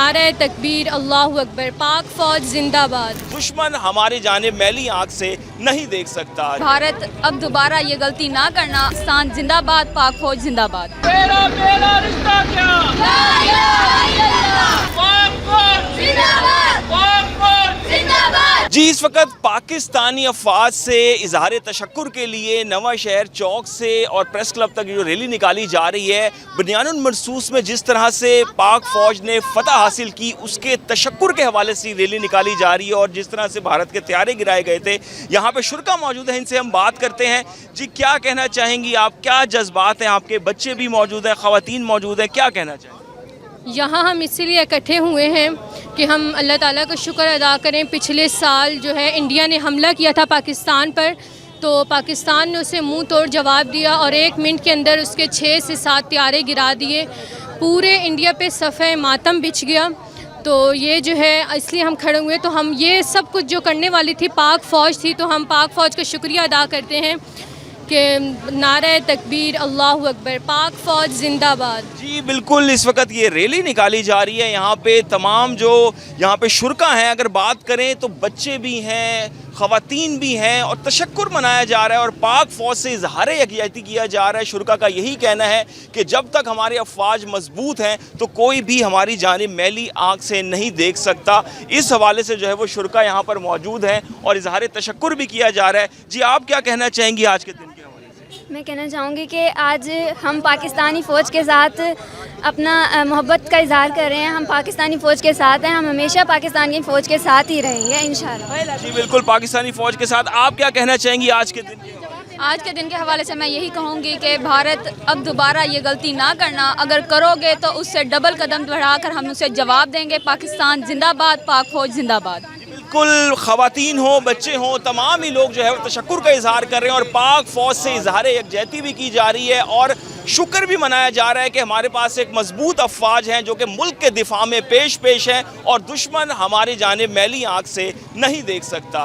नारे तकबीर अल्लाहु अकबर, पाक फौज जिंदाबाद। दुश्मन हमारी जानिब मैली आंख से नहीं देख सकता। भारत अब दोबारा ये गलती ना करना। पाकिस्तान जिंदाबाद, पाक फौज जिंदाबाद। मेरा रिश्ता क्या? पाक फौज जिंदाबाद, पाक फौज जिंदाबाद। जी, इस वक्त पाकिस्तानी अफवाज से इजहार तशक्कुर के लिए नवा शहर चौक से और प्रेस क्लब तक जो रैली निकाली जा रही है, बुनियानुल मरसूस में जिस तरह से पाक फौज ने फतह हासिल की उसके तशक्कुर के हवाले से रैली निकाली जा रही है और जिस तरह से भारत के त्यारे गिराए गए थे। यहाँ पे शुरा मौजूद हैं, इनसे हम बात करते हैं। जी, क्या कहना चाहेंगी आप? क्या जज्बात हैं? आपके बच्चे भी मौजूद हैं, ख़वातीन मौजूद हैं, क्या कहना चाहेंगे? यहाँ हम इसीलिए इकट्ठे हुए हैं कि हम अल्लाह ताला का शुक्र अदा करें। पिछले साल जो है इंडिया ने हमला किया था पाकिस्तान पर, तो पाकिस्तान ने उसे मुंह तोड़ जवाब दिया और 1 मिनट के अंदर उसके 6 से 7 त्यारे गिरा दिए। पूरे इंडिया पे सफ़े मातम बिछ गया। तो ये जो है इसलिए हम खड़े हुए। तो हम ये सब कुछ जो करने वाली थी पाक फ़ौज थी, तो हम पाक फ़ौज का शुक्रिया अदा करते हैं कि नारे तकबीर अल्लाहु अकबर, पाक फ़ौज जिंदाबाद। जी बिल्कुल, इस वक्त ये रैली निकाली जा रही है। यहाँ पे तमाम जो यहाँ पे शुरा हैं, अगर बात करें तो बच्चे भी हैं, ख़वातीन भी हैं और तशक्कुर मनाया जा रहा है और पाक फ़ौज से इजहार यकजहती किया जा रहा है। शुरा का यही कहना है कि जब तक हमारे अफवाज मजबूत हैं तो कोई भी हमारी जानिब मैली आँख से नहीं देख सकता। इस हवाले से जो है वो शुरा यहाँ पर मौजूद हैं और इजहार तशक्कुर भी किया जा रहा है। जी, आप क्या कहना चाहेंगी आज के दिन? मैं कहना चाहूँगी कि आज हम पाकिस्तानी फ़ौज के साथ अपना मोहब्बत का इजहार कर रहे हैं। हम पाकिस्तानी फ़ौज के साथ हैं, हम हमेशा पाकिस्तानी फ़ौज के साथ ही रहेंगे इंशाल्लाह। जी बिल्कुल, पाकिस्तानी फ़ौज के साथ। आप क्या कहना चाहेंगी आज के दिन? आज के दिन के हवाले से मैं यही कहूँगी कि भारत अब दोबारा ये गलती ना करना। अगर करोगे तो उससे डबल कदम बढ़ाकर हम उसे जवाब देंगे। पाकिस्तान जिंदाबाद, पाक फौज जिंदाबाद। बिल्कुल, ख़वातीन हो, बच्चे हों, तमाम ही लोग जो है वो तशक्कुर का इजहार कर रहे हैं और पाक फ़ौज से इजहार यकजहती भी की जा रही है और शुक्र भी मनाया जा रहा है कि हमारे पास एक मजबूत अफवाज हैं जो कि मुल्क के दिफा में पेश हैं और दुश्मन हमारी जानिब मैली आँख से नहीं देख सकता।